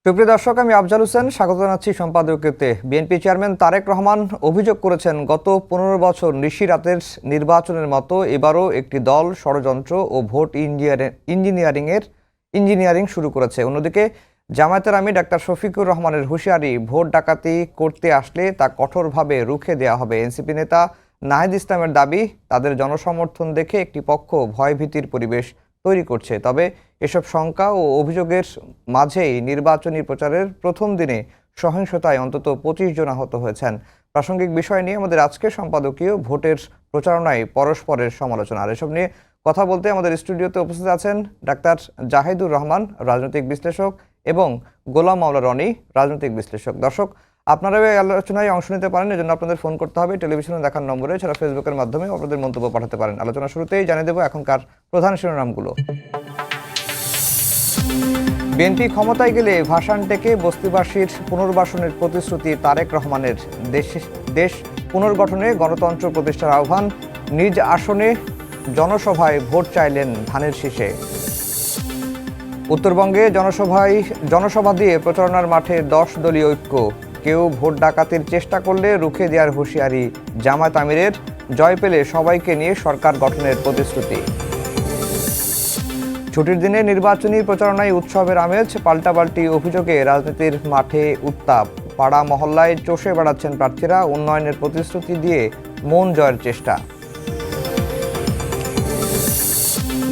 সুপ্রিয় দর্শক, আমি আফজাল হোসেন স্বাগত জানাচ্ছি সম্পাদকীয়তে। বিএনপি চেয়ারম্যান তারেক রহমান অভিযোগ করেছেন, গত 15 বছর নিশি রাতের নির্বাচনের মতো এবারও একটি দল ষড়যন্ত্র ও ভোট ইঞ্জিনিয়ারিং শুরু করেছে। অন্যদিকে জামায়াতের আমির ডাক্তার শফিকুর রহমানের হুঁশিয়ারি, ভোট ডাকাতি করতে আসলে তা কঠোরভাবে রুখে দেওয়া হবে। এনসিপি নেতা নাহিদ ইসলামের দাবি, তাদের জনসমর্থন দেখে একটি পক্ষ ভয়ভীতির পরিবেশ তৈরি করছে। তবে এসব শঙ্কা ও অভিযোগের মাঝেই নির্বাচনী প্রচারের প্রথম দিনে সহিংসতায় অন্তত 25 জন আহত হয়েছেন। প্রাসঙ্গিক বিষয় নিয়ে আমাদের আজকের সম্পাদকীয় ভোটের প্রচারণায় পরস্পরের সমালোচনা। আর এসব নিয়ে কথা বলতে আমাদের স্টুডিওতে উপস্থিত আছেন ডাক্তার জাহিদুর রহমান, রাজনৈতিক বিশ্লেষক, এবং গোলাম মাওলা রনি, রাজনৈতিক বিশ্লেষক। দর্শক, আপনারা এই আলোচনায় অংশ নিতে পারেন, এজন্য আপনাদের ফোন করতে হবে টেলিভিশনে দেখার নম্বরে, এছাড়া ফেসবুকের মাধ্যমে আপনাদের মন্তব্য পাঠাতে পারেন। আলোচনা শুরুতেই জানিয়ে দেব এখনকার প্রধান শিরোনামগুলো। বিএনপি ক্ষমতায় গেলে ভাষণ থেকে বস্তিবাসীর পুনর্বাসনের প্রতিশ্রুতি তারেক রহমানের। দেশ পুনর্গঠনে গণতন্ত্র প্রতিষ্ঠার আহ্বান। নিজ আসনে জনসভায় ভোট চাইলেন ধানের শীষে। উত্তরবঙ্গে জনসভা দিয়ে প্রচারণার মাঠে 10 দলীয় ঐক্য। কেউ ভোট ডাকাতির চেষ্টা করলে রুখে দেওয়ার হুঁশিয়ারি জামায়াত আমিরের। জয় পেলে সবাইকে নিয়ে সরকার গঠনের প্রতিশ্রুতি। ছুটির দিনে নির্বাচনী প্রচারণায় উৎসবের আমেজ, পাল্টাপাল্টি অভিযোগে রাজনীতির মাঠে উত্তাপ। পাড়া মহল্লায় চষে বেড়াচ্ছেন প্রার্থীরা, উন্নয়নের প্রতিশ্রুতি দিয়ে মন জয়ের চেষ্টা।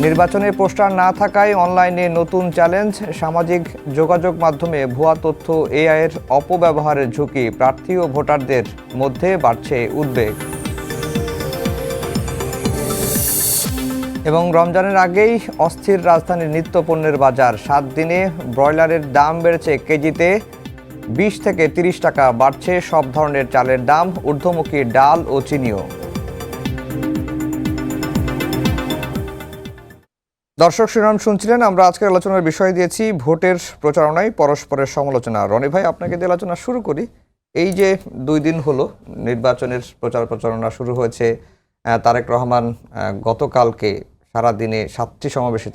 নির্বাচনে পোস্টার না থাকায় অনলাইনে নতুন চ্যালেঞ্জ। সামাজিক যোগাযোগ মাধ্যমে ভুয়া তথ্য, এআই এর অপব্যবহারের ঝুঁকি। প্রার্থী ও ভোটারদের মধ্যে বাড়ছে উদ্বেগ। এবং রমজানের আগেই অস্থির রাজধানীর নিত্যপণ্যের বাজার। 7 দিনে ব্রয়লারের দাম বেড়েছে কেজিতে 20 থেকে 30 টাকা। বাড়ছে সব ধরনের চালের দাম, ঊর্ধ্বমুখী ডাল ও চিনিও। দর্শক, শিরোনাম শুনছিলেন। আমরা আজকের আলোচনার বিষয় দিয়েছি ভোটের প্রচারণায় পরস্পরের সমালোচনা। রনি ভাই, আপনাকে দিয়ে আলোচনা শুরু করি। এই যে 2 দিন হলো নির্বাচনের প্রচারণা শুরু হয়েছে, তারেক রহমান গতকালকে সারাদিনে 7টি সমাবেশে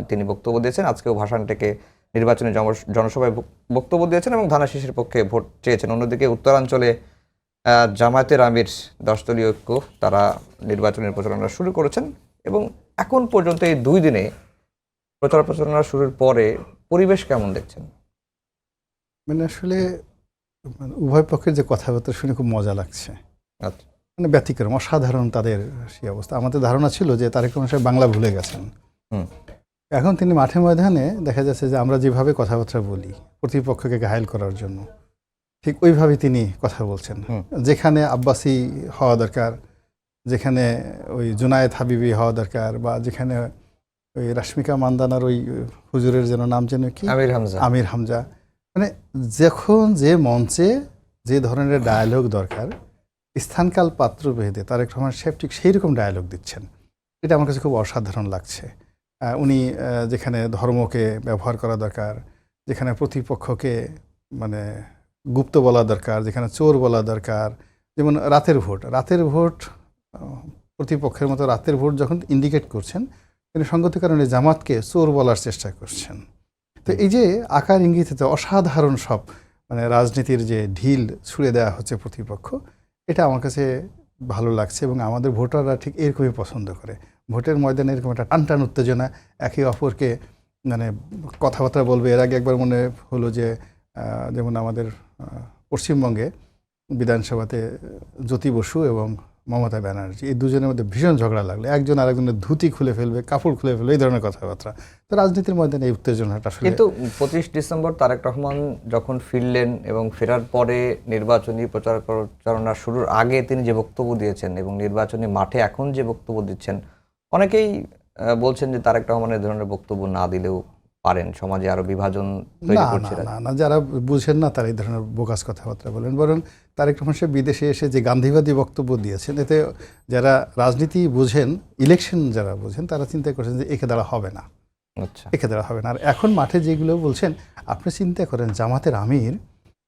তিনি বক্তব্য দিয়েছেন। আজকেও ভাষণ থেকে নির্বাচনী জনসভায় বক্তব্য দিয়েছেন এবং ধানের শীষের পক্ষে ভোট চেয়েছেন। অন্যদিকে উত্তরাঞ্চলে জামায়াতের আমির 10 দলীয় ঐক্য, তারা নির্বাচনের প্রচারণা শুরু করেছেন। এবং এখন পর্যন্ত এই 2 দিনে প্রচারণা শুরুর পরে পরিবেশ কেমন দেখছেন? আসলে উভয় পক্ষের যে কথাবার্তা শুনে খুব মজা লাগছে। আচ্ছা, ব্যতিক্রম, অসাধারণ তাদের সেই অবস্থা। আমাদের ধারণা ছিল যে তারেক রহমান সাহেব বাংলা ভুলে গেছেন। এখন তিনি মাঠে ময়দানে দেখা যাচ্ছে যে আমরা যেভাবে কথাবার্তা বলি প্রতিপক্ষকে ঘায়েল করার জন্য, ঠিক ওইভাবেই তিনি কথা বলছেন। যেখানে আব্বাসি হওয়া দরকার, যেখানে ওই জুনায়েদ হাবিবি হওয়া দরকার, বা যেখানে ওই রাশ্মিকা মান্দানার ওই হুজুরের যেন নাম যেন কি, আমির হামজা, যখন যে মঞ্চে যে ধরনের ডায়ালগ দরকার, স্থানকাল পাত্র ভেদে তারেক রহমান সাহেব ঠিক সেই রকম ডায়ালগ দিচ্ছেন। এটা আমার কাছে খুব অসাধারণ লাগছে। উনি যেখানে ধর্মকে ব্যবহার করা দরকার, যেখানে প্রতিপক্ষকে গুপ্ত বলা দরকার, যেখানে চোর বলা দরকার, যেমন রাতের ভোট প্রতিপক্ষের মতো রাতের ভোট যখন ইন্ডিকেট করছেন, তিনি সঙ্গত কারণে জামাতকে চোর বলার চেষ্টা করছেন। তো এই যে আকার ইঙ্গিতে অসাধারণ সব রাজনীতির যে ঢিল ছুঁড়ে দেওয়া হচ্ছে প্রতিপক্ষ, এটা আমার কাছে ভালো লাগছে। এবং আমাদের ভোটাররা ঠিক এরকমই পছন্দ করে। ভোটের ময়দানে এরকম একটা টানটান উত্তেজনা, একে অপরকে কথাবার্তা বলবে। এর আগে একবার মনে হলো যে যেমন আমাদের পশ্চিমবঙ্গে বিধানসভাতে জ্যোতি বসু এবং মমতা ব্যানার্জি, এই দুজনের মধ্যে ভীষণ ঝগড়া লাগলো। একজন আরেকজনের ধুতি খুলে ফেলবে, কাপড় খুলে ফেলবে, এই ধরনের কথাবার্তা। তো রাজনীতির ময়দানে এই উত্তেজনাটা। কিন্তু 25 ডিসেম্বর তারেক রহমান যখন ফিরলেন এবং ফেরার পরে নির্বাচনী প্রচারণা শুরুর আগে তিনি যে বক্তব্য দিয়েছেন এবং নির্বাচনী মাঠে এখন যে বক্তব্য দিচ্ছেন, অনেকেই বলছেন যে তারেক রহমানের ধরনের বক্তব্য না দিলেও পারেন, সমাজে আরো বিভাজন তৈরি করছে। না, যারা বুঝেন না তারা এই ধরনের বোকাস কথাবার্তা বলেন। বরং তারেক রহমান সাহেব বিদেশে এসে যে গান্ধীবাদী বক্তব্য দিয়েছেন, এতে যারা রাজনীতি বুঝেন, ইলেকশন যারা বুঝেন, তারা চিন্তা করছেন যে একে দ্বারা হবে না, একে দ্বারা হবে না। আর এখন মাঠে যেগুলো বলছেন, আপনি চিন্তা করেন জামাতের আমির,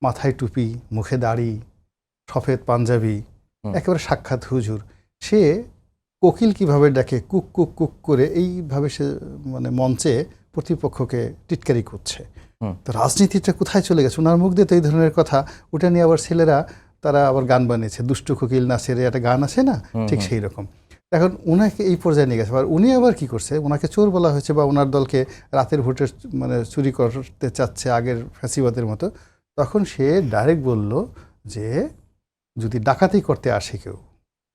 মাথায় টুপি, মুখে দাড়ি, সফেদ পাঞ্জাবি, একেবারে সাক্ষাৎ হুজুর, সে কোকিল কিভাবে ডাকে কুক কুক কুক করে, এইভাবে সে মঞ্চে প্রতিপক্ষকে টিটকারি করছে। তো রাজনীতিটা কোথায় চলে গেছে? ওনার মুখ দিয়ে তো এই ধরনের কথা, ওটা নিয়ে আবার ছেলেরা তারা আবার গান বানিয়েছে, দুষ্টু কোকিল নাচের একটা গান আছে না, ঠিক সেই রকম। এখন ওনাকে এই পর্যায়ে নিয়ে গেছে। আর উনি আবার কি করছে, ওনাকে চোর বলা হয়েছে বা ওনার দলকে রাতের ভোটের মানে চুরি করতে চাচ্ছে আগের ফ্যাসিবাদের মতো। তখন সে ডাইরেক্ট বলল যে যদি ডাকাতি করতে আসে কেউ,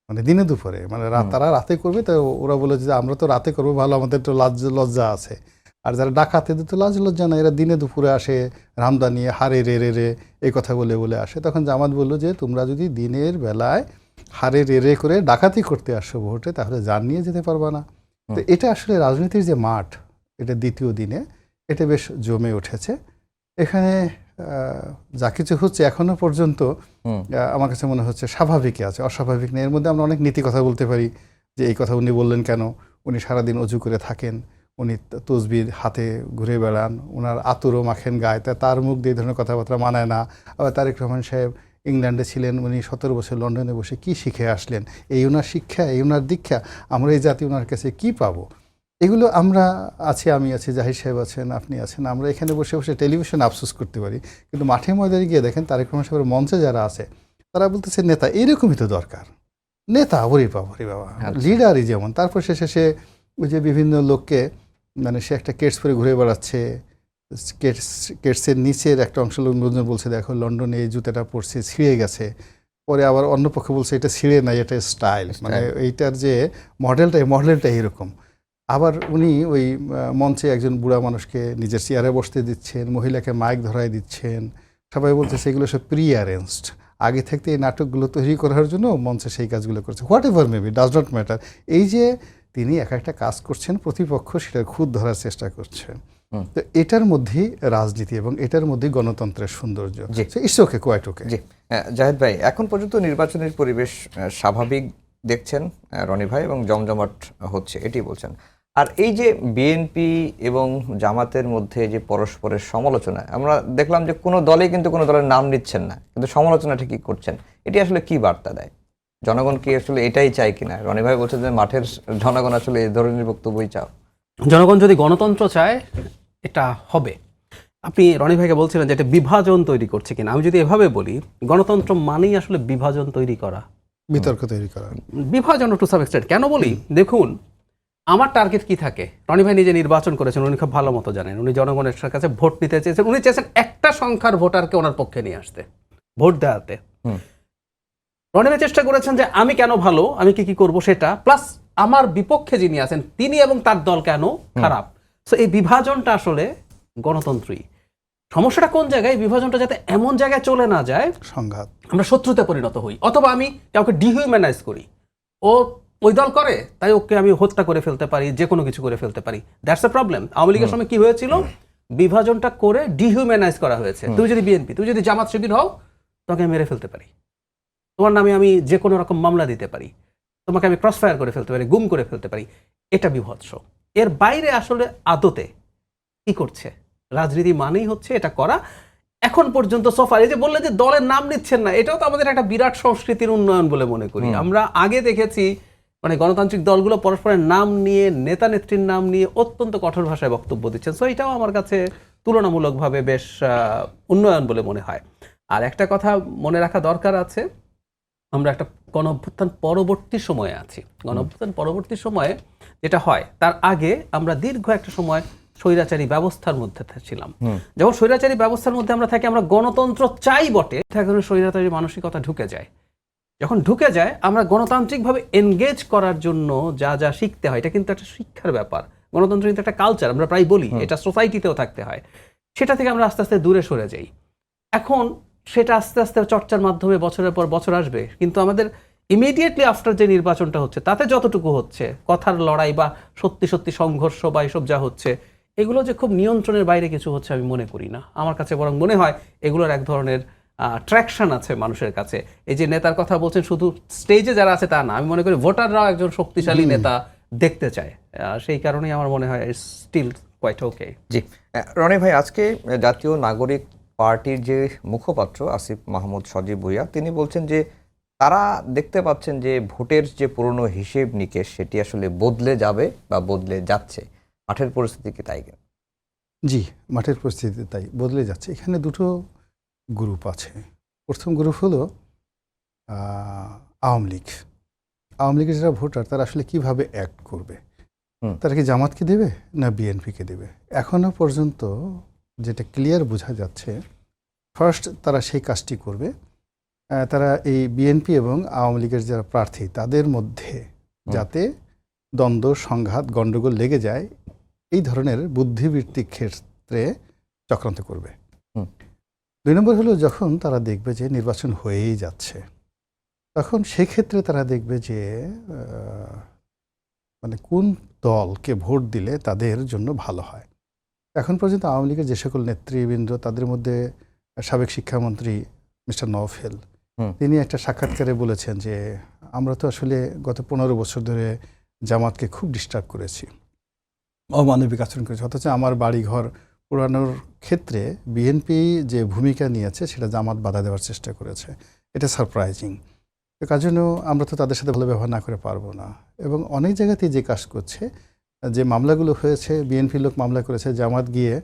মানে দিনে দুপুরে, মানে তারা রাতে করবে, তো ওরা বলে যে আমরা তো রাতে করবো, ভালো, আমাদের তো লজ্জা আছে। আর যারা ডাকাতেদের তো লাজ লজ্জা না, এরা দিনে দুপুরে আসে রামদা নিয়ে হারে রে রে রে এই কথা বলে বলে আসে। তখন জামাত বললো যে তোমরা যদি দিনের বেলায় হারে রে রে করে ডাকাতি করতে আসো ভোটে, তাহলে জান নিয়ে যেতে পারবা না। তো এটা আসলে রাজনীতির যে মাঠ, এটা দ্বিতীয় দিনে এটা বেশ জমে উঠেছে। এখানে যা কিছু হচ্ছে এখনো পর্যন্ত আমার কাছে মনে হচ্ছে স্বাভাবিকই আছে, অস্বাভাবিক নেই। এর মধ্যে আমরা অনেক নীতি কথা বলতে পারি, যে এই কথা উনি বললেন কেন, উনি সারাদিন অজু করে থাকেন, উনি তসবির হাতে ঘুরে বেড়ান, ওনার আতরও মাখেন গায়ে, তার মুখ দিয়ে এই ধরনের কথাবার্তা মানায় না। আবার তারেক রহমান সাহেব ইংল্যান্ডে ছিলেন, উনি 17 বছর লন্ডনে বসে কি শিখে আসলেন, এই ওনার শিক্ষা, এই ওনার দীক্ষা, আমরা এই জাতি ওনার কাছে কি পাবো? এগুলো আমরা আছি, আমি আছি, জাহির সাহেব আছেন, আপনি আছেন, আমরা এখানে বসে বসে টেলিভিশনে আফসোস করতে পারি, কিন্তু মাঠে ময়দানে গিয়ে দেখেন তারেক রহমান সাহেবের মঞ্চে যারা আছে তারা বলতেছে নেতা এইরকমই তো দরকার, নেতা ওরে বাবা রে বাবা, লিডারই যেমন। তারপর শেষে সে ওই যে বিভিন্ন লোককে, মানে সে একটা কেটস পরে ঘুরে বেড়াচ্ছে, কেটসের নিচের একটা অংশ লোকজন বলছে দেখো লন্ডনে এই জুতাটা পরছে ছিঁড়ে গেছে, পরে আবার অন্য পক্ষে বলছে এটা ছিঁড়ে নাই, এটা স্টাইল, মানে এইটার যে মডেলটা এইরকম। আবার উনি ওই মঞ্চে একজন বুড়া মানুষকে নিজের চেয়ারে বসতে দিচ্ছেন, মহিলাকে মাইক ধরায় দিচ্ছেন, সবাই বলছে সেগুলো সব প্রি অ্যারেঞ্জড, আগে থাকতে এই নাটকগুলো তৈরি করার জন্য মঞ্চে সেই কাজগুলো করছে। What ever maybe, does not matter. এই যে তিনি একটা কাজ করছেন, প্রতিপক্ষ সেটা খুদ ধরার চেষ্টা করছে। তো এটার মধ্যেই রাজনীতি এবং এটার মধ্যেই গণতন্ত্রের সৌন্দর্য। It's okay, quite okay. জি জাহিদ ভাই, এখন পর্যন্ত নির্বাচনের পরিবেশ স্বাভাবিক দেখছেন রনি ভাই, এবং জমজমাট হচ্ছে এটি বলছেন। আর এই যে বিএনপি এবং জামাতের মধ্যে যে পরস্পরের সমালোচনা, আমরা দেখলাম যে কোনো দলই কিন্তু কোনো দলের নাম নিচ্ছেন না, কিন্তু সমালোচনা ঠিকই করছেন। এটি আসলে কি বার্তা দেয়? জনগণ কি আসলে এটাই চায় কিনা? রনি ভাই বলছেন যে মাঠের জনগণ আসলে এই ধরনের বক্তব্যই চাও। জনগণ যদি গণতন্ত্র চায় এটা হবে। আপনি রনি ভাইকে বলছিলেন যে এটা বিভাজন তৈরি করছে কিনা। আমি যদি এভাবে বলি, গণতন্ত্র মানেই আসলে বিভাজন তৈরি করা, বিতর্ক তৈরি করা, বিভাজন টু সাম এক্সটেন্ট। কেন বলি, দেখুন আমার টার্গেট কি থাকে। রনি ভাই নিজে নির্বাচন করেছেন, উনি খুব ভালো মতো জানেন। উনি জনগণের কাছে ভোট নিতে চেয়েছেন, উনি চেয়েছেন একটা সংখ্যার ভোটারকে ওনার পক্ষে নিয়ে আসতে, ভোট দেওয়াতে। রনি ভাই চেষ্টা করেছেন যে আমি কেন ভালো, আমি কি কি করবো সেটা, প্লাস আমার বিপক্ষে যিনি আছেন তিনি এবং তার দল কেন খারাপ। সো এই বিভাজনটা আসলে গণতন্ত্রই। সমস্যাটা কোন জায়গায়, বিভাজনটা যাতে এমন জায়গায় চলে না যায় সংঘাত, আমরা শত্রুতে পরিণত হই, অথবা আমি কাউকে ডিহিউম্যানাইজ করি। ও ওই দল করে তাই ওকে আমি হত্যা করে ফেলতে পারি, যে কোনো কিছু করে ফেলতে পারি। That's a problem. আওয়ামী লীগের সময় কি হয়েছিল, বিভাজনটা করে ডিহিউম্যানাইজ করা হয়েছে। তুমি যদি বিএনপি, তুমি যদি জামাত শিবির হও, তোমাকে মেরে ফেলতে পারি, তোমার নামে আমি যে কোনো রকম মামলা দিতে পারি, তোমাকে আমি ক্রস ফায়ার করে ফেলতে পারি, গুম করে ফেলতে পারি। এটা বিভৎস। এর বাইরে আসলে আদতে কি করছে, রাজনীতি মানেই হচ্ছে এটা করা। এখন পর্যন্ত সোফার এই যে বললেন যে দলের নাম নিচ্ছেন না, এটাও তো আমাদের একটা বিরাট সংস্কৃতির উন্নয়ন বলে মনে করি। আমরা আগে দেখেছি মানে গণতান্ত্রিক দলগুলো পরস্পরের নাম নিয়ে, নেতা নেত্রীর নাম নিয়ে অত্যন্ত কঠোর ভাষায় বক্তব্য দিচ্ছেন। সো এটাও আমার কাছে তুলনামূলকভাবে বেশ উন্নয়ন বলে মনে হয়। আর একটা কথা মনে রাখা দরকার আছে, আমরা একটা গণঅভ্যুত্থান পরবর্তী সময়ে আছি। গণঅভ্যুত্থান পরবর্তী সময়ে যেটা হয়, তার আগে আমরা দীর্ঘ একটা সময় স্বৈরাচারী ব্যবস্থার মধ্যে ছিলাম। যখন স্বৈরাচারী ব্যবস্থার মধ্যে আমরা থাকি, আমরা গণতন্ত্র চাই বটে, এখন স্বৈরাচারী মানসিকতা ঢুকে যায়। যখন ঢুকে যায়, আমরা গণতান্ত্রিকভাবে এনগেজ করার জন্য যা যা শিখতে হয়, এটা কিন্তু একটা শিক্ষার ব্যাপার। গণতন্ত্র কিন্তু একটা কালচার, আমরা প্রায় বলি এটা সোসাইটিতেও থাকতে হয়। সেটা থেকে আমরা আস্তে আস্তে দূরে সরে যাই। এখন সেটা আস্তে আস্তে চর্চার মাধ্যমে বছরের পর বছর আসবে, কিন্তু আমাদের ইমিডিয়েটলি আফটার যে নির্বাচনটা হচ্ছে তাতে যতটুকু হচ্ছে কথার লড়াই বা সত্যি সত্যি সংঘর্ষ বা এসব যা হচ্ছে, এগুলো যে খুব নিয়ন্ত্রণের বাইরে কিছু হচ্ছে আমি মনে করি না। আমার কাছে বরং মনে হয় এগুলোর এক ধরনের ট্র্যাকশন আছে মানুষের কাছে। এই যে নেতার কথা বলছেন, শুধু স্টেজে যারা আছে তা না, আমি মনে করি ভোটাররাও একজন শক্তিশালী নেতা দেখতে চায়। সেই কারণেই আমার মনে হয় স্টিল কোয়াইট ওকে। জি রনি ভাই, আজকে জাতীয় নাগরিক পার্টির যে মুখপাত্র আসিফ মাহমুদ সজীব ভুইয়া, তিনি বলছেন যে তারা দেখতে পাচ্ছেন যে ভোটের যে পুরনো হিসেব নিকেশ সেটি আসলে বদলে যাবে বা বদলে যাচ্ছে। মাঠের পরিস্থিতি কি তাই কিনা? জি, মাঠের পরিস্থিতি তাই বদলে যাচ্ছে। এখানে দুটো গ্রুপ আছে। প্রথম গ্রুপ হলো আওয়ামী লীগ। আওয়ামী লীগের যারা ভোটার তারা আসলে কিভাবে অ্যাক্ট করবে, তারা কি জামাতকে দেবে না বিএনপিকে দেবে? এখনো পর্যন্ত যেটা ক্লিয়ার বোঝা যাচ্ছে, ফার্স্ট তারা সেই কাজটি করবে। তারা এই বিএনপি এবং আওয়ামী লীগের যারা প্রার্থী তাদের মধ্যে যাতে দ্বন্দ্ব, সংঘাত, গণ্ডগোল লেগে যায়, এই ধরনের বুদ্ধিবৃত্তিক ক্ষেত্রে চক্রান্ত করবে। 2 নম্বর হলো যখন তারা দেখবে যে নির্বাচন হয়েই যাচ্ছে, তখন সেক্ষেত্রে তারা দেখবে যে মানে কোন দলকে ভোট দিলে তাদের জন্য ভালো হয়। এখন পর্যন্ত আওয়ামী লীগের যে সকল নেতৃবৃন্দ, তাদের মধ্যে সাবেক শিক্ষামন্ত্রী মিস্টার নওফেল, তিনি একটা সাক্ষাৎকারে বলেছেন যে আমরা তো আসলে গত 15 বছর ধরে জামাতকে খুব ডিস্টার্ব করেছি, অমানবিক আচরণ করেছি, অথচ আমার বাড়িঘর পোড়ানোর ক্ষেত্রে বিএনপি যে ভূমিকা নিয়েছে সেটা জামাত বাধা দেওয়ার চেষ্টা করেছে। এটা সারপ্রাইজিং। তো কার জন্য আমরা তো তাদের সাথে ভালো ব্যবহার না করে পারবো না। এবং অনেক জায়গাতেই যে কাজ করছে, যে মামলাগুলো হয়েছে, বিএনপি লোক মামলা করেছে, জামাত গিয়ে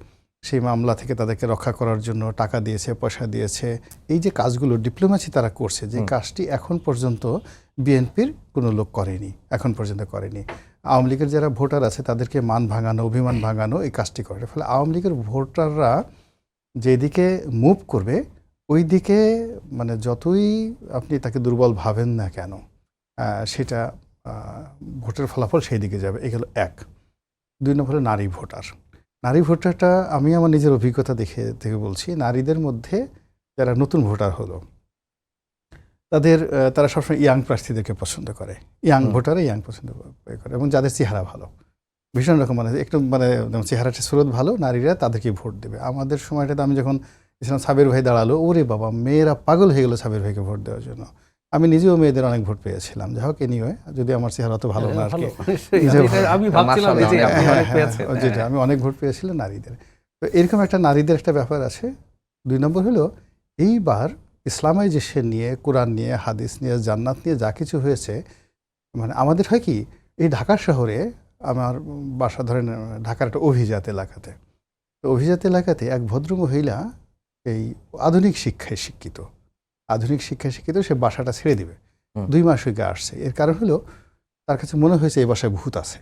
সেই মামলা থেকে তাদেরকে রক্ষা করার জন্য টাকা দিয়েছে, পয়সা দিয়েছে। এই যে কাজগুলো ডিপ্লোম্যাসি তারা করছে, যে কাজটি এখন পর্যন্ত বিএনপির কোনো লোক করেনি, এখন পর্যন্ত করেনি। আওয়ামী লীগের যারা ভোটার আছে তাদেরকে মান ভাঙানো, অভিমান ভাঙানো, এই কাজটি করে। ফলে আওয়ামী লীগের ভোটাররা যেদিকে মুভ করবে ওই দিকে মানে যতই আপনি তাকে দুর্বল ভাবেন না কেন, সেটা ভোটের ফলাফল সেই দিকে যাবে। এগুলো 1। 2 নম্বরে নারী ভোটার। নারী ভোটারটা আমি আমার নিজের অভিজ্ঞতা থেকে বলছি, নারীদের মধ্যে যারা নতুন ভোটার হলো তারা সবসময় ইয়াং প্রার্থীদেরকে পছন্দ করে, ইয়াং ভোটারে ইয়াং পছন্দ করে, এবং যাদের চেহারা ভালো, ভীষণ রকম মানে একটু মানে চেহারাটা স্রোত ভালো, নারীরা তাদেরকে ভোট দেবে। আমাদের সময়টাতে আমি যখন সাবের ভাই দাঁড়ালো, ওরে বাবা, মেয়েরা পাগল হয়ে গেলো সাবের ভাইকে ভোট দেওয়ার জন্য। আমি নিজেও মেয়েদের অনেক ভোট পেয়েছিলাম। যাই হোক, এনিওয়ে, যদি আমার চেহারা তো ভালো না আর কি, আমি অনেক ভোট পেয়েছিলাম নারীদের। তো এরকম একটা নারীদের একটা ব্যাপার আছে। 2 নম্বর হলো এইবার ইসলামাইজেশন নিয়ে, কোরআন নিয়ে, হাদিস নিয়ে, জান্নাত নিয়ে যা কিছু হয়েছে, মানে আমাদের হয় কি, এই ঢাকা শহরে আমার বাসা ধরেন ঢাকার একটা অভিজাত এলাকাতে, তো অভিজাত এলাকাতে এক ভদ্রমহিলা এই আধুনিক শিক্ষায় শিক্ষিত, সে বাসাটা ছেড়ে দিবে। 2 মাস হয়ে আসছে। এর কারণ হলো তার কাছে মনে হয়েছে এই বাসায় ভূত আছে,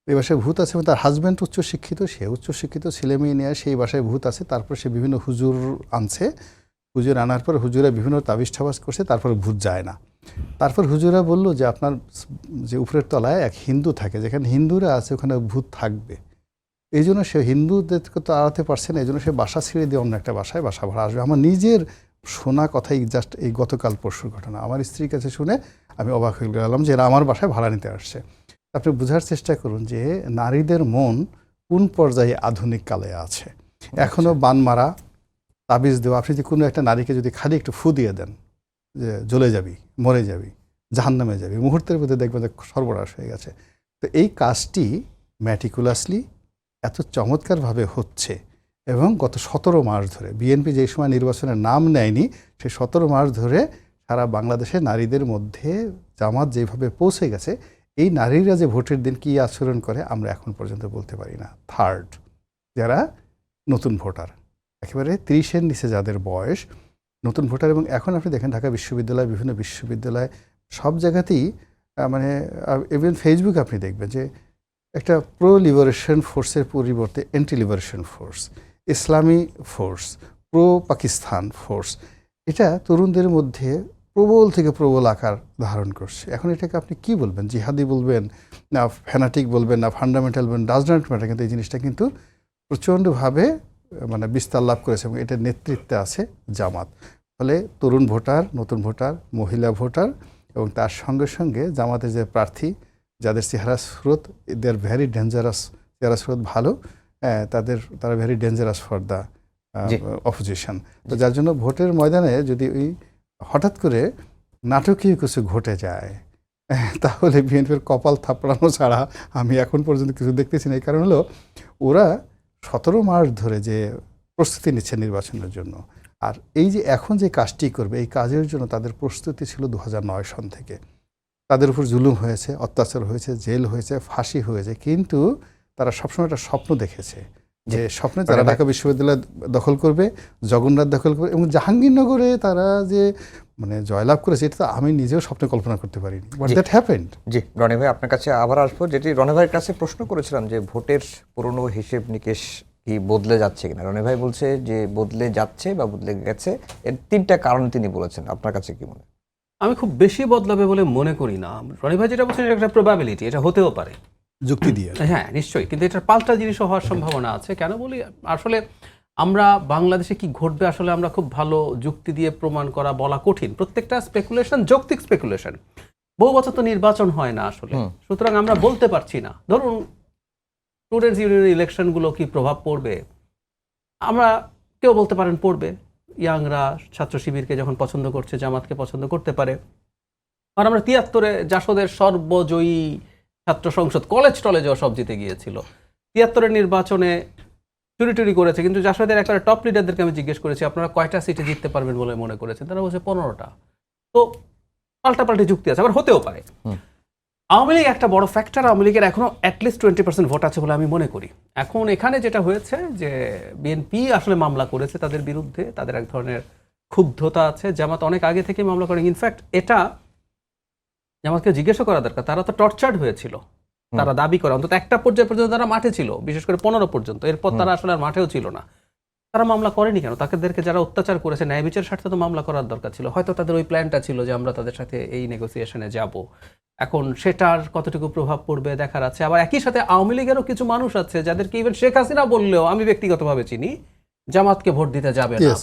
এই বাসায় ভূত আছে। এবং তার হাজব্যান্ড উচ্চশিক্ষিত, সে উচ্চশিক্ষিত, ছেলে মেয়ে নিয়ে সেই বাসায় ভূত আছে। তারপর সে বিভিন্ন হুজুর আনছে, হুজুর আনার পর হুজুরা বিভিন্ন তাবিজ ঠাবাজ করছে, তারপর ভূত যায় না। তারপর হুজুরা বলল যে আপনার যে উপরের তলায় এক হিন্দু থাকে, যেখানে হিন্দুরা আছে ওখানে ভূত থাকবে। এই জন্য সে হিন্দুদেরকে তো আড়াতে পারছে না, এই জন্য সে বাসা ছেড়ে দিয়ে অন্য একটা বাসায় বাসা ভাড়া আসবে। আমার নিজের শোনা কথাই, জাস্ট এই গতকাল পরশুর ঘটনা, আমার স্ত্রীর কাছে শুনে আমি অবাক হয়ে গেলাম যে এরা আমার বাসায় ভাড়া নিতে আসছে। আপনি বোঝার চেষ্টা করুন যে নারীদের মন কোন পর্যায়ে আধুনিক কালে আছে। এখনও বান মারা, তাবিজ দেওয়া। আপনি যে কোনো একটা নারীকে যদি খালি একটু ফু দিয়ে দেন যে জ্বলে যাবি, মরে যাবি, জাহান্নামে যাবি, মুহূর্তের মধ্যে দেখবেন যে সর্বনাশ হয়ে গেছে। তো এই কাজটি ম্যাটিকুলাসলি এত চমৎকারভাবে হচ্ছে, এবং গত 17 মাস ধরে বিএনপি যে সময় নির্বাচনের নাম নেয়নি, সেই 17 মাস ধরে সারা বাংলাদেশে নারীদের মধ্যে জামাত যেভাবে পৌঁছে গেছে, এই নারীরা যে ভোটের দিন কী আচরণ করে আমরা এখন পর্যন্ত বলতে পারি না। 3rd, যারা নতুন ভোটার, একেবারে 30-এর নিচে যাদের বয়স, নতুন ভোটার। এবং এখন আপনি দেখেন ঢাকা বিশ্ববিদ্যালয়, বিভিন্ন বিশ্ববিদ্যালয়, সব জায়গাতেই মানে ইভেন ফেসবুক আপনি দেখবেন যে একটা প্রো লিবারেশন ফোর্সের পরিবর্তে অ্যান্টি লিবারেশন ফোর্স, ইসলামী ফোর্স, প্রো পাকিস্তান ফোর্স, এটা তরুণদের মধ্যে প্রবল থেকে প্রবল আকার ধারণ করছে। এখন এটাকে আপনি কি বলবেন, জিহাদি বলবেন না ফ্যানাটিক বলবেন না ফান্ডামেন্টাল বলবেন, ডাজ নট ম্যাটার, কিন্তু এই জিনিসটা কিন্তু প্রচণ্ডভাবে মানে বিস্তার লাভ করেছে, এবং এটার নেতৃত্বে আছে জামাত। ফলে তরুণ ভোটার, নতুন ভোটার, মহিলা ভোটার, এবং তার সঙ্গে সঙ্গে জামাতের যে প্রার্থী যাদের চেহারা স্রোত, দে আর ভেরি ডেঞ্জারাস, চেহারা স্রোত ভালো, তারা very dangerous for the opposition. তো যার জন্য ভোটের ময়দানে যদি ওই হঠাৎ করে নাটকীয় কিছু ঘটে যায়, তাহলে বিএনপির কপাল থাপড়ানো ছাড়া আমি এখন পর্যন্ত কিছু দেখতেছি না। এই কারণ হলো ওরা 17 মাস ধরে যে প্রস্তুতি নিচ্ছে নির্বাচনের জন্য, আর এই যে এখন যে কাজটি করবে, এই কাজের জন্য তাদের প্রস্তুতি ছিল 2009 সন থেকে। তাদের উপর জুলুম হয়েছে, অত্যাচার হয়েছে, জেল হয়েছে, ফাঁসি হয়েছে, কিন্তু তারা সবসময় একটা স্বপ্ন দেখেছে যে স্বপ্নে তারা ঢাকা বিশ্ববিদ্যালয় দখল করবে, জগন্নাথ দখল করবে, এবং জাহাঙ্গীরনগরে তারা যে মানে জয়লাভ করেছে, এটা তো আমি নিজেও স্বপ্নে কল্পনা করতে পারিনি। But that happened. জি রনি ভাই, আপনার কাছে আবার আসবো। যেটি রনি ভাইয়ের কাছে প্রশ্ন করেছিলাম যে ভোটের পুরনো হিসেব নিকেশ কি বদলে যাচ্ছে কিনা, রনি ভাই বলছে যে বদলে যাচ্ছে বা বদলে গেছে। এর 3টা কারণ তিনি বলেছেন, আপনার কাছে কি মনে হয়? আমি খুব বেশি বদলাবে বলে মনে করি না। রনি ভাই যেটা বলছেন এটা একটা প্রবাবিলিটি, এটা হতেও পারে, যুক্তি দিয়ে। হ্যাঁ নিশ্চয়ই, কিন্তু এটার পাল্টা জিনিসও হওয়ার সম্ভাবনা আছে। কেন বলি, আসলে আমরা বাংলাদেশে কি ঘটবে আসলে আমরা খুব ভালো যুক্তি দিয়ে প্রমাণ করা বলা কঠিন। প্রত্যেকটা স্পেকুলেশন যৌক্তিক স্পেকুলেশন। বহু বছর তো নির্বাচন হয় না আসলে, সুতরাং আমরা বলতে পারছি না। ধরুন স্টুডেন্টস ইউনিয়ন ইলেকশনগুলো কি প্রভাব পড়বে, আমরা কেউ বলতে পারেন পড়বে। ইয়াংরা ছাত্র শিবিরকে যখন পছন্দ করছে, জামাতকে পছন্দ করতে পারে। আর আমরা 73-এ জাসদের সর্বজয়ী ছাত্র সংসদ, কলেজ টলেজও সব জিতে গিয়েছিল। 73-এর নির্বাচনে চুরি টুরি করেছে, কিন্তু জাসদের একটা টপ লিডারদেরকে আমি জিজ্ঞেস করেছি আপনারা কয়টা সিটে জিততে পারবেন বলে মনে করেছেন, তারা বলছে 15টা। তো পাল্টাপাল্টি যুক্তি আছে, আবার হতেও পারে। আওয়ামী লীগ একটা বড় ফ্যাক্টর, আওয়ামী লীগের এখনো অ্যাটলিস্ট 20% ভোট আছে বলে আমি মনে করি। এখন এখানে যেটা হয়েছে যে বিএনপি আসলে মামলা করেছে তাদের বিরুদ্ধে, তাদের এক ধরনের ক্ষুব্ধতা আছে। জামাত অনেক আগে থেকে মামলা করে। ইনফ্যাক্ট এটা জামাতকে জিজ্ঞাসা করা দরকার, তারা তো টর্চার্ড হয়েছিল, তারা দাবি করে অন্তত একটা পর্যায় পর্যন্ত তারা মাঠে ছিল, বিশেষ করে 15 পর্যন্ত। এরপর তারা আসলে আর মাঠেও ছিল না। তারা মামলা করেনি কেন? তাদেরকে যারা অত্যাচার করেছে ন্যায় বিচার স্বার্থে তো মামলা করার দরকার ছিল। হয়তো তাদের ওই প্ল্যানটা ছিল যে আমরা তাদের সাথে এই নেগোসিয়েশনে যাব। এখন সেটার কতটুকু প্রভাব পড়বে দেখার আছে। আবার একই সাথে আওয়ামী লীগেরও কিছু মানুষ আছে যাদেরকে ইভেন শেখ হাসিনা বললেও আমি ব্যক্তিগতভাবে চিনি জামাতকে ভোট দিতে যাবে না।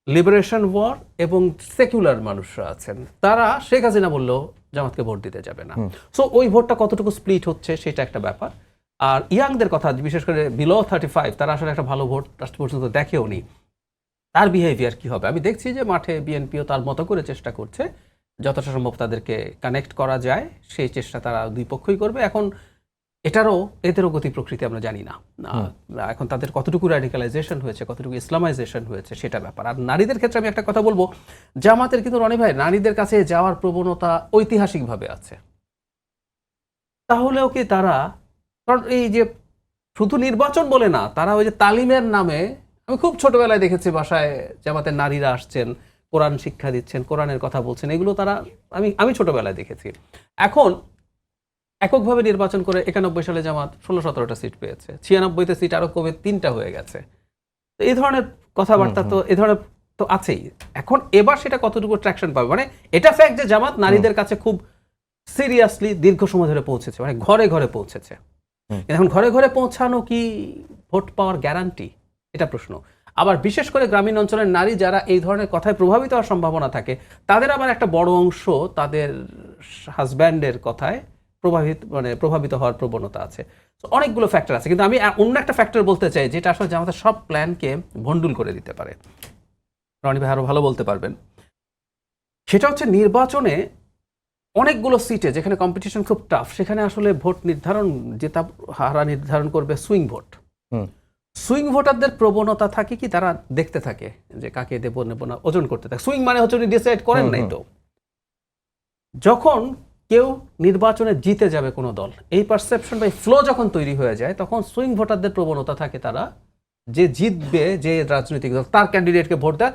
লিবারেশন ওয়ার এবং সেকুলার মানুষরা আছেন, তারা শেখ হাসিনা বললেও জামাতকে ভোট দিতে যাবে না। সো ওই ভোটটা কতটুকু স্প্লিট হচ্ছে সেটা একটা ব্যাপার। আর ইয়াংদের কথা, বিশেষ করে বিলো 35, তারা আসলে একটা ভালো ভোট রাষ্ট্র পর্যন্ত দেখেও নি। তার বিহেভিয়ার কি হবে? আমি দেখছি যে মাঠে বিএনপিও তার মতো করে চেষ্টা করছে, যতটা সম্ভব তাদেরকে কানেক্ট করা যায় সেই চেষ্টা তারা দুই পক্ষই করবে। এখন এদেরও গতি প্রকৃতি আমরা জানি না। এখন তাদের কতটুকু র্যাডিক্যালাইজেশন হয়েছে, কতটুকু ইসলামাইজেশন হয়েছে সেটা ব্যাপার। আর নারীদের ক্ষেত্রে আমি একটা কথা বলবো, জামাতের কিন্তু রনি ভাই নারীদের কাছে যাওয়ার প্রবণতা ঐতিহাসিকভাবে আছে। তাহলেও কি তারা, কারণ এই যে শুধু নির্বাচন বলে না, তারা ওই যে তালিমের নামে, আমি খুব ছোটবেলায় দেখেছি বাসায় জামাতের নারীরা আসছেন, কোরআন শিক্ষা দিচ্ছেন, কোরআনের কথা বলছেন, এগুলো তারা আমি ছোটবেলায় দেখেছি। এখন এককভাবে নির্বাচন করে 91 সালে জামাত 16-17টা সিট পেয়েছে, 96তে সিট আরো কমে 3টা হয়ে গেছে। তো এই ধরনের কথাবার্তা তো এ ধরনের তো আছেই। এখন এবার সেটা কতটুকু ট্র্যাকশন পাবে, মানে এটা ফ্যাক্ট যে জামাত নারীদের কাছে খুব সিরিয়াসলি দীর্ঘ সময় ধরে পৌঁছেছে, মানে ঘরে ঘরে পৌঁছেছে। এখন ঘরে ঘরে পৌঁছানো কি ভোট পাওয়ার গ্যারান্টি, এটা প্রশ্ন। আবার বিশেষ করে গ্রামীণ অঞ্চলের নারী যারা এই ধরনের কথায় প্রভাবিত হওয়ার সম্ভাবনা থাকে, তাদের আবার একটা বড় অংশ তাদের হাজব্যান্ডের কথায় প্রভাবিত হওয়ার প্রবণতা আছে। তো অনেকগুলো ফ্যাক্টর আছে, কিন্তু আমি অন্য একটা ফ্যাক্টর বলতে চাই যেটা আসলে জামাতের সব প্ল্যানকে ভণ্ডুল করে দিতে পারে। রনি ভাই আরো ভালো বলতে পারবেন। সেটা হচ্ছে নির্বাচনে অনেকগুলো সিটে যেখানে কম্পিটিশন খুব টাফ, সেখানে আসলে ভোট নির্ধারণ, জেতা হারা নির্ধারণ করবে সুইং ভোট। সুইং ভোটারদের প্রবণতা থাকে কি, তারা দেখতে থাকে যে কাকে দেব নেব না, ওজন করতে থাকে। সুইং মানে হচ্ছে উনি ডিসাইড করেন নাই তো। যখন কেউ নির্বাচনে জিতে যাবে কোনো দল, এই পারসেপশন বা ফ্লো যখন তৈরি হয়ে যায়, তখন সুইং ভোটারদের প্রবণতা থাকে তারা যে জিতবে যে রাজনৈতিক দল তার ক্যান্ডিডেটকে ভোট দেয়,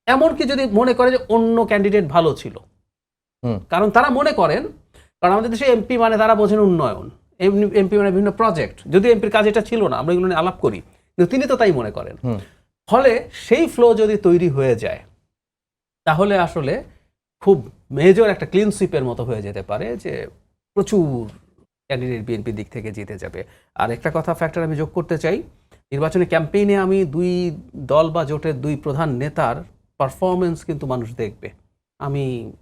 এমনকি যদি মনে করে যে অন্য ক্যান্ডিডেট ভালো ছিল। কারণ তারা মনে করেন, কারণ আমাদের দেশে এমপি মানে তারা বোঝেন উন্নয়ন, এমপি মানে বিভিন্ন প্রজেক্ট, যদি এমপির কাজ এটা ছিল না, আমরা এগুলো নিয়ে আলাপ করি, কিন্তু তিনি তো তাই মনে করেন। ফলে সেই ফ্লো যদি তৈরি হয়ে যায়, তাহলে আসলে খুব মেজর একটা ক্লিন সুইপের মতো হয়ে যেতে পারে যে প্রচুর ক্যান্ডিডেট বিএনপির দিক থেকে জিতে যাবে। আর একটা কথা ফ্যাক্টর আমি যোগ করতে চাই, নির্বাচনী ক্যাম্পেইনে আমি দুই দল বা জোটের দুই প্রধান নেতার পারফরমেন্স কিন্তু মানুষ দেখবে।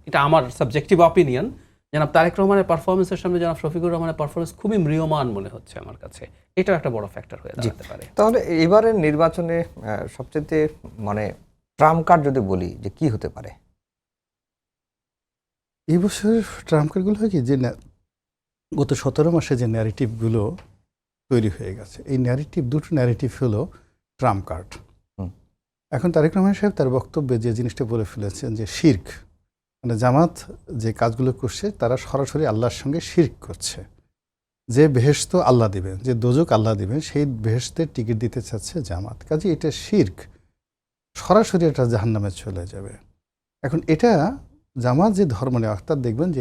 এটা আমার সাবজেক্টিভ অপিনিয়ন, জনাব তারেক রহমানের পারফরমেন্সের সামনে জনাব শফিকুর রহমানের পারফরমেন্স খুবই ম্রিয়মান মনে হচ্ছে আমার কাছে। এটাও একটা বড় ফ্যাক্টর হয়ে দাঁড়াতে পারে। তাহলে এবারের নির্বাচনে সবচেয়ে মানে ট্রাম্প কার্ড যদি বলি যে কি হতে পারে এই বছর ট্রাম্প কার্ডগুলো হয় কি, যে গত 17 মাসে যে ন্যারেটিভগুলো তৈরি হয়ে গেছে, এই দুটো ন্যারেটিভ হলো ট্রাম্প কার্ড। এখন তারেক রহমান সাহেব তার বক্তব্যে যে জিনিসটা বলে ফেলেছেন যে শিরক, মানে জামাত যে কাজগুলো করছে তারা সরাসরি আল্লাহর সঙ্গে শিরক করছে, যে বেহেশত আল্লাহ দিবেন, যে দোজক আল্লাহ দিবেন, সেই বেহেশতের টিকিট দিতে চাচ্ছে জামাত। কাজে এটা শিরক, সরাসরি এটা জাহান্নামে চলে যাবে। এখন এটা জামাত যে ধর্ম নেয়, অর্থাৎ দেখবেন যে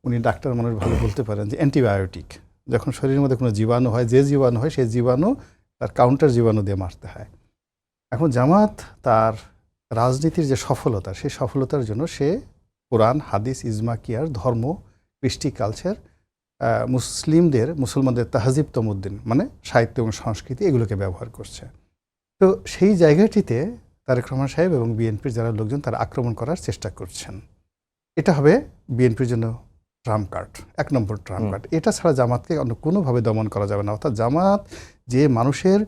উনি ডাক্তার মানুষ ভালো বলতে পারেন যে অ্যান্টিবায়োটিক, যখন শরীরের মধ্যে কোনো জীবাণু হয়, যে জীবাণু হয় সেই জীবাণু তার কাউন্টার জীবাণু দিয়ে মারতে হয়। এখন জামাত তার রাজনীতির যে সফলতা, সেই সফলতার জন্য সে কোরআন, হাদিস, ইজমা, কিয়ার, ধর্ম, কৃষ্টি, কালচার, মুসলমানদের তাহজিব তমুদ্দিন মানে সাহিত্য এবং সংস্কৃতি, এগুলোকে ব্যবহার করছে। তো সেই জায়গাটিতে তারেক রহমান সাহেব এবং বিএনপির যারা লোকজন তারা আক্রমণ করার চেষ্টা করছেন। এটা হবে বিএনপির জন্য ট্রাম্প কার্ড, 1 নম্বর ট্রাম্প কার্ড। এটা ছাড়া জামাতকে অন্য কোনোভাবে দমন করা যাবে না। অর্থাৎ জামাত যে মানুষের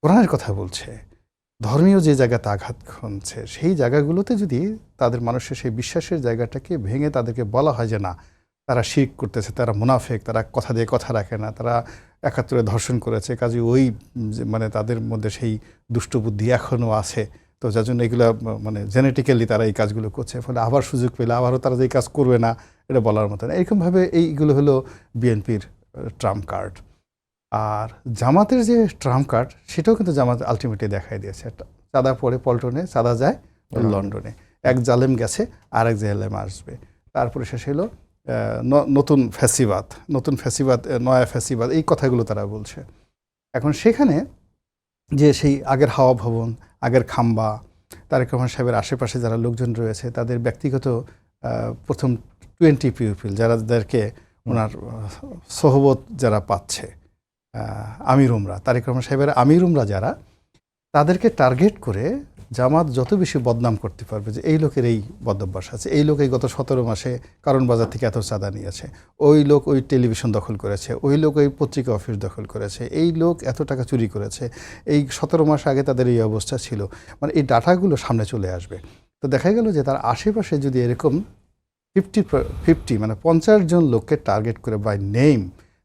কোরআনের কথা বলছে, ধর্মীয় যে জায়গাতে আঘাত খুনছে, সেই জায়গাগুলোতে যদি তাদের মানুষের সেই বিশ্বাসের জায়গাটাকে ভেঙে তাদেরকে বলা হয় যে না, তারা শিরক করতেছে, তারা মুনাফেক, তারা কথা দিয়ে কথা রাখে না, তারা 71-এ ধর্ষণ করেছে, কাজে ওই মানে তাদের মধ্যে সেই দুষ্টবুদ্ধি এখনও আছে, তো যার জন্য এগুলো মানে জেনেটিক্যালি তারা এই কাজগুলো করছে, ফলে আবার সুযোগ পেলে আবারও তারা এই কাজ করবে না, এটা বলার মতো না। এরকমভাবে এইগুলো হলো বিএনপির ট্রাম্প কার্ড। আর জামাতের যে ট্রাম্প কার্ড, সেটাও কিন্তু জামাত আলটিমেটলি দেখাই দিয়েছে। চাঁদা পড়ে পল্টনে, চাঁদা যায় লন্ডনে, এক জালেম গেছে আর এক জালেম আসবে। তারপরে শেষ হলো নতুন ফ্যাসিবাদ, নয়া ফ্যাসিবাদ, এই কথাগুলো তারা বলছে। এখন সেখানে যে সেই আগের হাওয়া ভবন, আগের খাম্বা, তারেক রহমান সাহেবের আশেপাশে যারা লোকজন রয়েছে, তাদের ব্যক্তিগত প্রথম 20 পিউপিল যাদেরকে ওনার সোহবত যারা পাচ্ছে, আমির উমরা, তারেক রহমান সাহেবের আমির উমরা যারা, তাদেরকে টার্গেট করে জামাত যত বেশি বদনাম করতে পারবে যে এই লোকের এই বদভ্যাস আছে, এই লোক এই গত 17 মাসে কারণ বাজার থেকে এত চাঁদা নিয়েছে, ওই লোক ওই টেলিভিশন দখল করেছে, ওই লোক ওই পত্রিকা অফিস দখল করেছে, এই লোক এত টাকা চুরি করেছে, এই 17 মাস আগে তাদের এই অবস্থা ছিল, মানে এই ডাটাগুলো সামনে চলে আসবে। তো দেখা গেল যে তার আশেপাশে যদি এরকম 50 মানে 50 জন লোককে টার্গেট করে বাই নেম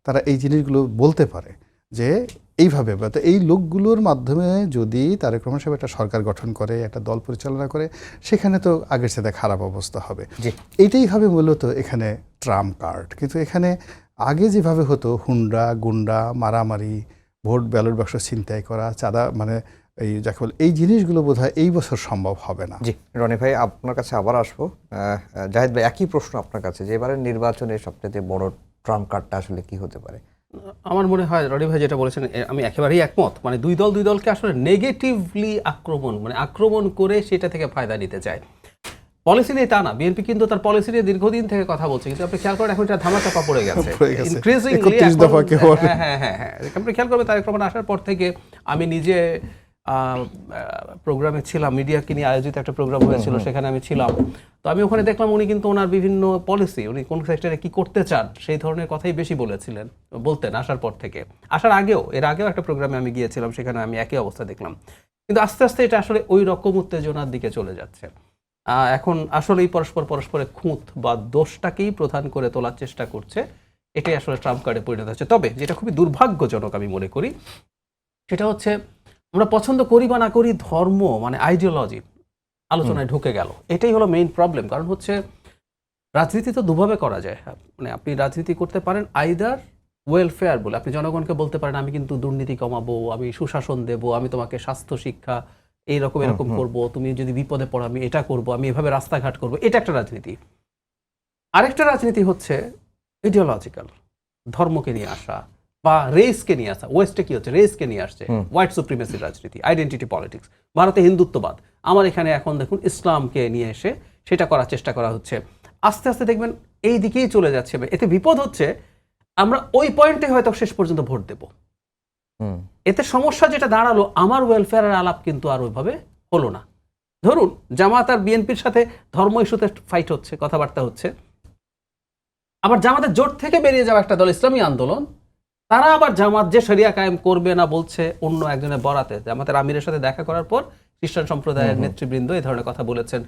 তারা এই জিনিসগুলো বলতে পারে যে এইভাবে, তো এই লোকগুলোর মাধ্যমে যদি তারেক রহমান সাহেব একটা সরকার গঠন করে, একটা দল পরিচালনা করে, সেখানে তো আগের সাথে খারাপ অবস্থা হবে। এইটাই হবে মূলত এখানে ট্রাম্প কার্ড। কিন্তু এখানে আগে যেভাবে হতো হুন্ডা, গুন্ডা, মারামারি, ভোট ব্যালট বাক্স ছিনতাই করা, চাঁদা, মানে এই যাকে বলে, এই জিনিসগুলো বোধহয় এই বছর সম্ভব হবে না। জি, রনি ভাই আপনার কাছে আবার আসবো। জাহিদ ভাই, একই প্রশ্ন আপনার কাছে, যে এবারের নির্বাচনে সবচেয়ে বড় ট্রাম্প কার্ডটা আসলে কি হতে পারে? আমার মনে হয় রনি ভাই যেটা বলেছেন আমি একেবারেই একমত। মানে দুই দলকে আসলে নেগেটিভলি আক্রমণ করে সেটা থেকে ফায়দা নিতে চায়। পলিসি নিয়ে তা না, বিএনপি কিন্তু তার পলিসি নিয়ে দীর্ঘদিন থেকে কথা বলছে, কিন্তু আপনি খেয়াল করেন এখন এটা ধামাচাপা পড়ে গেছে। ইনক্রিজিংলি হ্যাঁ, আপনি খেয়াল করবেন তারেক রহমান আসার পর থেকে, আমি নিজে প্রোগ্রামে ছিলাম, মিডিয়াকে নিয়ে আয়োজিত একটা প্রোগ্রাম হয়েছিল, সেখানে আমি ছিলাম। তো আমি ওখানে দেখলাম উনি কিন্তু ওনার বিভিন্ন পলিসি, উনি কোন সেক্টরে কি করতে চান সেই ধরনের কথাই বেশি বলতেন আসার পর থেকে। এর আগেও একটা প্রোগ্রামে আমি গিয়েছিলাম, সেখানে আমি একই অবস্থা দেখলাম। কিন্তু আস্তে আস্তে এটা আসলে ওই রকম উত্তেজনার দিকে চলে যাচ্ছে। এখন আসলেই পরস্পরের খুঁত বা দোষটাকেই প্রধান করে তোলার চেষ্টা করছে, এটাই আসলে ট্রাম্প কার্ডে পরিণত হচ্ছে। তবে যেটা খুবই দুর্ভাগ্যজনক আমি মনে করি, সেটা হচ্ছে আমরা পছন্দ করি বা না করি, ধর্ম মানে আইডিওলজি আলোচনায় ঢুকে গেল। এটাই হলো মেইন প্রবলেম। কারণ হচ্ছে রাজনীতি তো দুভাবে করা যায়। মানে আপনি রাজনীতি করতে পারেন আইদার ওয়েলফেয়ার বলে, আপনি জনগণকে বলতে পারেন আমি কিন্তু দুর্নীতি কমাবো, আমি সুশাসন দেব, আমি তোমাকে স্বাস্থ্য শিক্ষা এরকম করব, তুমি যদি বিপদে পড়ো আমি এটা করব, আমি এভাবে রাস্তাঘাট করব, এটা একটা রাজনীতি। আরেকটা রাজনীতি হচ্ছে ইডিওলজিক্যাল, ধর্মকে নিয়ে আসা বা রেসকে নিয়ে আসা। ওয়েস্টে কি হচ্ছে, রেসকে নিয়ে আসছে, হোয়াইট সুপ্রিমেসির রাজনীতি, আইডেন্টিটি পলিটিক্স। ভারতে হিন্দুত্ববাদ, আমার এখানে এখন দেখুন ইসলামকে নিয়ে এসে সেটা করার চেষ্টা করা হচ্ছে। আস্তে আস্তে দেখবেন এই দিকেই চলে যাচ্ছে। এতে বিপদ হচ্ছে আমরা ওই পয়েন্টে হয়তো শেষ পর্যন্ত ভোট দেব। এতে সমস্যা যেটা দাঁড়ালো, আমার ওয়েলফেয়ারের আলাপ কিন্তু আর ওইভাবে হলো না। ধরুন জামাত আর বিএনপির সাথে ধর্ম ইস্যুতে ফাইট হচ্ছে, কথাবার্তা হচ্ছে, আবার জামাতের জোট থেকে বেরিয়ে যাওয়া একটা দল ইসলামী আন্দোলন, তারা আবার জামাত যে শরিয়া কায়েম করবে না বলছে অন্য একজনের বরাতে। জামাতের আমিরের সাথে দেখা করার পর খ্রিস্টান সম্প্রদায়ের নেতৃবৃন্দ এই ধরনের কথা বলেছেন,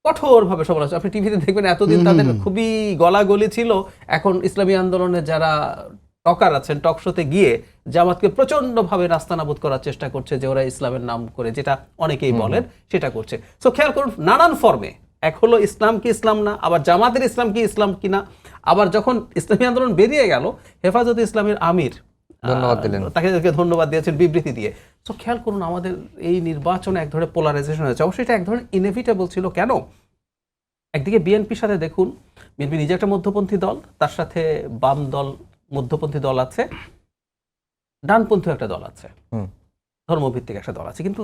কঠোরভাবে সমালোচনা। আপনি টিভিতে দেখবেন এতদিন তাদের খুবই গলাগলি ছিল, এখন ইসলামী আন্দোলনে যারা টকার আছেন টক শোতে গিয়ে জামাতকে প্রচন্ডভাবে নাস্তানাবুদ করার চেষ্টা করছে, যে ওরা ইসলামের নাম করে, যেটা অনেকেই বলেন সেটা করছে। সো খেয়াল করুন, নানান ফর্মে এক হলো ইসলাম কি ইসলাম না, আবার জামাতের ইসলাম কি ইসলাম কিনা, আবার যখন ইসলামী আন্দোলন বেরিয়ে গেল হেফাজতে ইসলামের আমির ধন্যবাদ দিলেন। তাকে ধন্যবাদ দিয়েছেন বিবৃতি দিয়ে। তো খেয়াল করুন আমাদের এই নির্বাচনে এক ধরনের পোলারাইজেশন হয়েছে। অবশ্যই এটা এক ধরনের ইনএভিটেবল ছিল। কেন? একদিকে বিএনপির সাথে দেখুন, বিএনপি নিজে একটা মধ্যপন্থী দল, তার সাথে বাম দল মধ্যপন্থী দল আছে, ডানপন্থী একটা দল আছে, ধর্মভিত্তিক একটা দল আছে, কিন্তু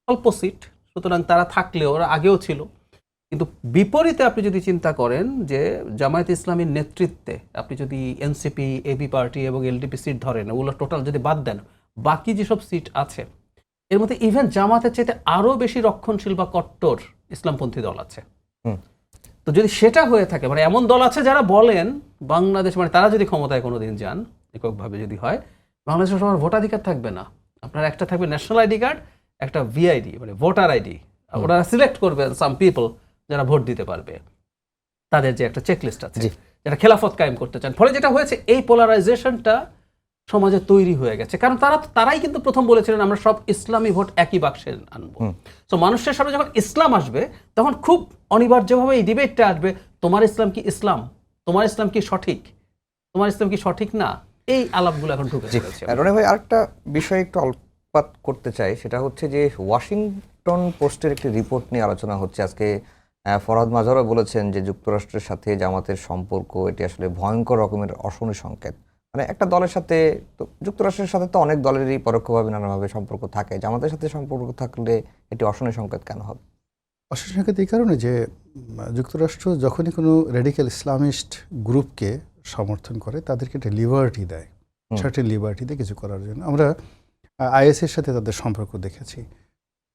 অল্প সিট, সুতরাং তারা থাকলেও ওরা আগেও ছিল। কিন্তু বিপরীতে আপনি যদি চিন্তা করেন যে জামায়াত ইসলামীর নেতৃত্বে আপনি যদি এনসিপি, এবি পার্টি এবং এলডিপি সিট ধরেন, ওগুলো টোটাল যদি বাদ দেন, বাকি যেসব সিট আছে এর মধ্যে ইভেন জামাতের চাইতে আরো বেশি রক্ষণশীল বা কট্টর ইসলামপন্থী দল আছে। তো যদি সেটা হয়ে থাকে, মানে এমন দল আছে যারা বলেন বাংলাদেশ, মানে তারা যদি ক্ষমতায় কোনোদিন যান, এককভাবে যদি হয়, বাংলাদেশের সবার ভোটাধিকার থাকবে না। আপনার একটা থাকবে ন্যাশনাল আইডি কার্ড, একটা ভিআইডি মানে ভোটার আইডি, ওরা সিলেক্ট করবে সাম পিপল যারা ভোট দিতে পারবে, তাদের যে একটা চেকলিস্ট আছে, যারা খেলাফত কায়েম করতে চান। ফলে যেটা হয়েছে, এই পোলারাইজেশনটা সমাজে তৈরি হয়ে গেছে। কারণ তারাই কিন্তু প্রথম বলেছিলেন আমরা সব ইসলামী ভোট একই বাক্সে আনবো। তো মানুষের সামনে যখন ইসলাম আসবে তখন খুব অনিবার্যভাবে এই ডিবেটটা আসবে, তোমার ইসলাম কি ইসলাম, তোমার ইসলাম কি সঠিক, তোমার ইসলাম কি সঠিক না, এই আলাপগুলো এখন ঢুকে গেছে। রনি ভাই, আরেকটা বিষয় একটু আলোকপাত করতে চাই, সেটা হচ্ছে যে ওয়াশিংটন পোস্টের একটি রিপোর্ট নিয়ে আলোচনা হচ্ছে আজকে। ফরহাদ মাজারও বলেছেন যে যুক্তরাষ্ট্রের সাথে জামাতের সম্পর্ক এটি আসলে ভয়ঙ্কর রকমের অশনি সংকেত। মানে একটা দলের সাথে, তো যুক্তরাষ্ট্রের সাথে তো অনেক দলেরই পরোক্ষভাবে নানাভাবে সম্পর্ক থাকে, জামাতের সাথে সম্পর্ক থাকলে এটি অশনি সংকেত কেন হবে? অশনি সংকেত এই কারণে যে যুক্তরাষ্ট্র যখনই কোনো রেডিক্যাল ইসলামিস্ট গ্রুপকে সমর্থন করে, তাদেরকে একটা লিবার্টি দেয়, সার্টেন লিবার্টি দেয় কিছু করার জন্য। আমরা আইএসের সাথে তাদের সম্পর্ক দেখেছি।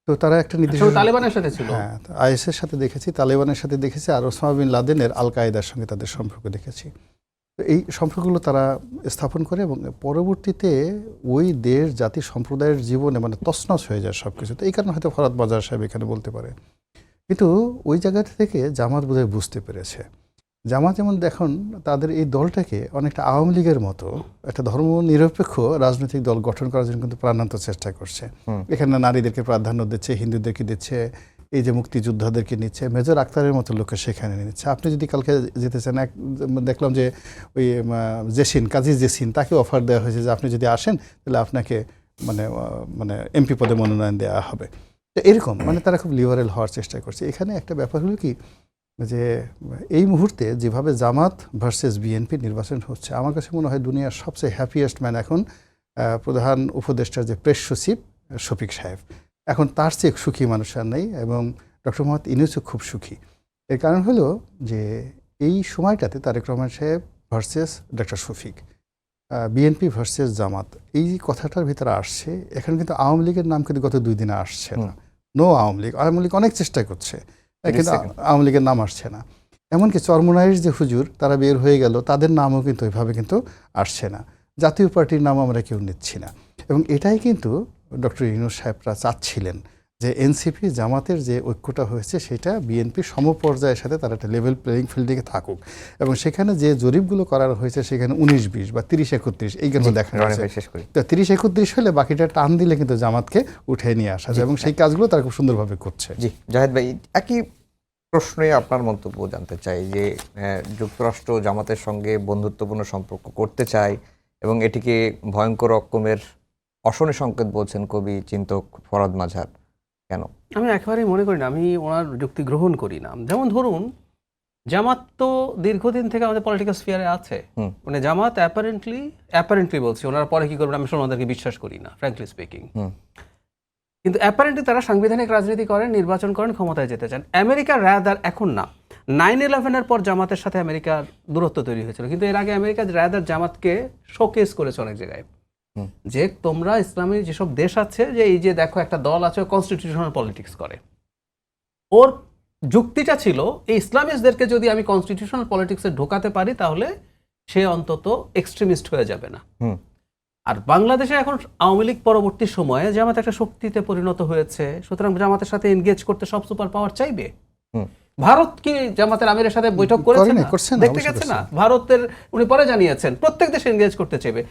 তো তারা একটা নির্দিষ্ট তালেবানের সাথে ছিল, হ্যাঁ, আইএসের সাথে দেখেছি, তালেবানের সাথে দেখেছি, আর ওসামা বিন লাদেনের আল কায়েদার সঙ্গে তাদের সম্পর্ক দেখেছি। তো এই সম্পর্কগুলো তারা স্থাপন করে এবং পরবর্তীতে ওই দেশ, জাতি, সম্প্রদায়ের জীবনে মানে তছনছ হয়ে যায় সব কিছু। তো এই কারণে হয়তো ফরহাদ মাজার সাহেব এখানে বলতে পারে। কিন্তু ওই জায়গাটা থেকে জামাত বোধহয় বুঝতে পেরেছে, জামাত যেমন দেখুন তাদের এই দলটাকে অনেকটা আওয়ামী লীগের মতো একটা ধর্মনিরপেক্ষ রাজনৈতিক দল গঠন করার জন্য কিন্তু প্রাণান্ত চেষ্টা করছে। এখানে নারীদেরকে প্রাধান্য দিচ্ছে, হিন্দুদেরকে দিচ্ছে, এই যে মুক্তিযোদ্ধাদেরকে নিচ্ছে, মেজর আক্তারের মতো লোককে সেখানে নিচ্ছে। আপনি যদি কালকে যেতে চান, দেখলাম যে ওই জেসিন, কাজী জেসিন, তাকে অফার দেওয়া হয়েছে যে আপনি যদি আসেন তাহলে আপনাকে মানে এমপি পদে মনোনয়ন দেওয়া হবে। তো এরকম মানে তারা খুব লিবারেল হওয়ার চেষ্টা করছে। এখানে একটা ব্যাপার হলো কি যে এই মুহূর্তে যেভাবে জামাত ভার্সেস বিএনপি নির্বাচন হচ্ছে, আমার কাছে মনে হয় দুনিয়ার সবচেয়ে হ্যাপিয়েস্ট ম্যান এখন প্রধান উপদেষ্টার যে প্রেস সচিব শফিক সাহেব। এখন তার চেয়ে সুখী মানুষ আর নেই, এবং ডক্টর মোহাম্মদ ইউনূসও খুব সুখী। এর কারণ হলো যে এই সময়টাতে তারেক রহমান সাহেব versus doctor Shafiq, BNP versus Jamaat, এই কথাটার ভিতরে আসছে। এখানে কিন্তু আওয়ামী লীগের নাম কিন্তু গত 2 দিনে আসছে না। নো আওয়ামী লীগ অনেক চেষ্টা করছে, কিন্তু আওয়ামী লীগের নাম আসছে না। এমনকি চরমোনাইশ যে হুজুর তারা বের হয়ে গেল, তাদের নামও কিন্তু ওইভাবে কিন্তু আসছে না। জাতীয় পার্টির নামও আমরা কেউ নিচ্ছি না। এবং এটাই কিন্তু ডক্টর ইউনূস সাহেবরা চাচ্ছিলেন যে এনসিপি জামাতের যে ঐক্যটা হয়েছে সেটা বিএনপি সমপর্যায়ের সাথে তারা একটা লেভেল প্লেয়িং ফিল্ডে থাকুক। এবং সেখানে যে জরিপগুলো করা হয়েছে সেখানে 19-20 বা 30-31 এইগুলো দেখা যাচ্ছে। তো 30-31 হলে বাকিটা টান দিলে কিন্তু জামাতকে উঠে নিয়ে আসা যায়, এবং সেই কাজগুলো তারা খুব সুন্দরভাবে করছে। জি জাহেদ ভাই, একই প্রশ্নে আপনার মন্তব্য জানতে চাই যে যুক্তরাষ্ট্র জামাতের সঙ্গে বন্ধুত্বপূর্ণ সম্পর্ক করতে চায় এবং এটিকে ভয়ঙ্কর রকমের অশনি সংকেত বলছেন কবি চিন্তক ফরহাদ মাজার, কেন? আমি একেবারেই মনে করি না, আমি ওনার যুক্তি গ্রহণ করি না। যেমন ধরুন, জামাত তো দীর্ঘদিন থেকে আমাদের পলিটিক্যাল স্ফিয়ারে আছে, মানে জামাত অ্যাপারেন্টলি বলছি, ওনারা পরে কি করবেন আমি ওনাদেরকে বিশ্বাস করি না, ফ্র্যাঙ্কলি স্পিকিং। কিন্তু অ্যাপারেন্টলি তারা সাংবিধানিক রাজনীতি করেন, নির্বাচন করেন, ক্ষমতায় যেতে চান। আমেরিকা রাদার, এখন না, 9/11-এর পর জামাতের সাথে আমেরিকার দূরত্ব তৈরি হয়েছিল, কিন্তু এর আগে আমেরিকা রাদার জামাতকে শোকেস করেছে অনেক জায়গায়, যে তোমরা ইসলামী যেসব দেশ আছে, যে এই যে দেখো একটা দল আছে কনস্টিটিউশনাল পলিটিক্স করে। ওর যুক্তিটা ছিল এই ইসলামিস্টদেরকে যদি আমি কনস্টিটিউশনাল পলিটিক্সে ঢোকাতে পারি তাহলে সে অন্তত এক্সট্রিমিস্ট হয়ে যাবে না। আর বাংলাদেশে এখন আওয়ামী লীগ পরবর্তী সময়ে জামাত একটা শক্তিতে পরিণত হয়েছে, সুতরাং জামাতের সাথে এনগেজ করতে সব সুপার পাওয়ার চাইবে। ভারত কি জামাতের আমিরের সাথে বৈঠক করেছে? দেখতে গেছে না? ভারতের উনি পরে জানিয়েছেন প্রত্যেক দেশে এনগেজ করতে চাইবে।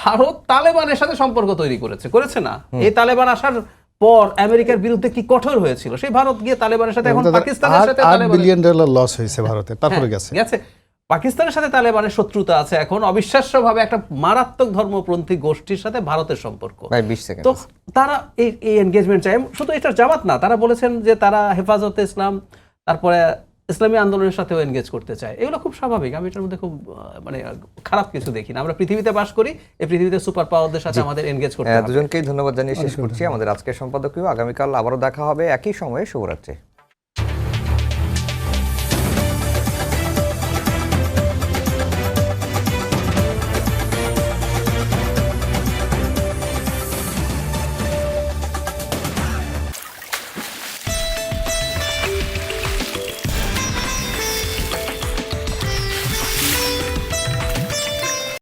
ভারত তালেবানের সাথে সম্পর্ক তৈরি করেছে না? এই তালেবান আসার পর আমেরিকার বিরুদ্ধে কি কঠোর হয়েছিল, সেই ভারত গিয়ে তালেবানের সাথে, এখন পাকিস্তানের সাথে $8 বিলিয়ন লস হয়েছে ভারতের, তারপরে গেছে গেছে পাকিস্তানের সাথে তালেবানের শত্রুতা আছে এখন, অবিশ্বাস্যভাবে একটা মারাত্মক ধর্মপন্থী গোষ্ঠীর সাথে ভারতের সম্পর্ক। ভাই 20 সেকেন্ড। তো তারা এই এনগেজমেন্ট চায়। শুধু এটা জামাত না, তারা বলেছেন যে তারা হেফাজতে ইসলাম, তারপরে ইসলামী আন্দোলনের সাথেও এনগেজ করতে চায়। এগুলো খুব স্বাভাবিক, আমি এটার মধ্যে খুব মানে খারাপ কিছু দেখি না। আমরা পৃথিবীতে বাস করি, এই পৃথিবীতে সুপার পাওয়ারদের সাথে আমাদের এনগেজ করতে হবে। দুজনকেই ধন্যবাদ জানিয়ে শেষ করছি আমাদের আজকের সম্পাদকীয়। আগামীকাল আবারও দেখা হবে একই সময়ে। শুভরাত্রি।